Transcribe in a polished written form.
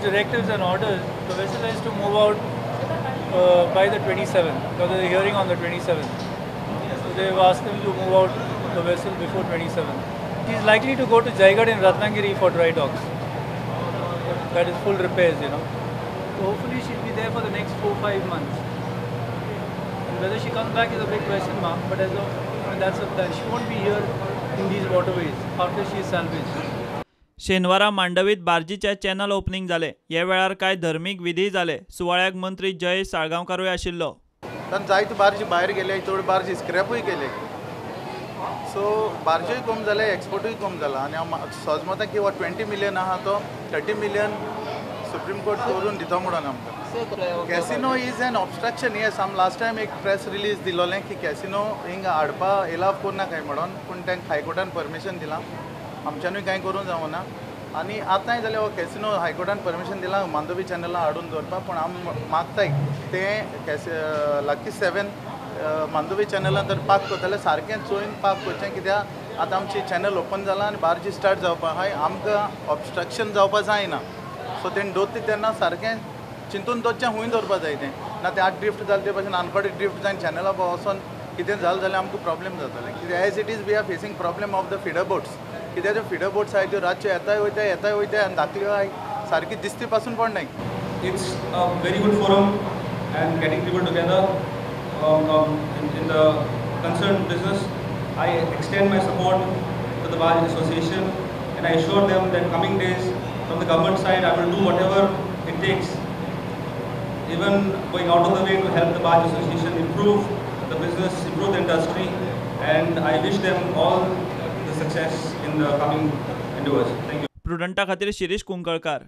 directives and orders, the vessel has to move out by the 27th, because there's a hearing on the 27th. So they've asked them to move out the vessel before 27th. She's likely to go to Jaigarh in Ratnagiri for dry docks. That is full repairs, you know. So hopefully she'll be there for the next 4-5 months. And whether she comes back is a big question mark, but as of, that's a plan. She won't be here in these waterways after she is salvaged. शेनवारा मांडवीत बार्जीचे channel opening जाले. ह्या वेळार कांय धर्मीक विधी जाले. सुवाळ्याक मंत्री जयेश साळगांवकारूय आशिल्लो. जायत्यो बार्जी भायर गेले, चड बार्जी स्क्रॅपूय केले. सो बार्ज्योय कमी जाले, एक्सपोर्टूय कमी जाला. आनी हांव सोजमता की हो 20 मिलियन आहा तो 30 मिलियन सुप्रीम कोर्ट करून दिता म्हणून आमकां. Casino is an obstruction. Yes, आम लास्ट टायम एक प्रेस रिलीज दिलोलें की कॅसिनो हिंगा हाडपा एलाव करना काय म्हणून, पूण तांकां हायकोर्टान परमिशन दिलां. आमच्यानूय कांय करूं जावना. आनी आतांय जाल्यार हो कॅसिनो हायकोर्टान परमिशन दिलां मांडवी चॅनलां हाडून दवरपाक, पूण आम मागताय तें लाकी 7 मांडवी चॅनलान जर पाक करतले सारकें चोयन पाक करचें, कित्याक आतां आमची चॅनल ओपन जालां आनी बार्जी स्टार्ट जावपा आहाय. आमकां ऑब्स्ट्रक्शन जावपा जायना. सो तें दवरता तेन्ना सारकें चिंतून दवरचें, हुंय दवरपा जाय तें. ना तें आठ ड्रिफ्ट जालें ते भशेन आनकोडे ड्रिफ्ट जावन चॅनला वचोन कितें जालें जाल्यार आमकां प्रॉब्लेम जातलें. कित्याक as it is we are facing problem of the feeder boats. कित्याक त्यो फिडर बोट्स आहाय त्यो रातच्यो येताय वयताय आनी धाकल्यो आहाय सारकी दिसती पासून पडनाय. It's a very good forum and getting people together in the concerned business. I extend my support to the Barge Association and I assure them that coming days from the government side I will do whatever it takes, even going out of the way to help the Barge Association improve the business, improve the industry, and I wish them all the success in the coming endeavors. Thank you. प्रुडंटा खातीर शिरीष कुंकळकार.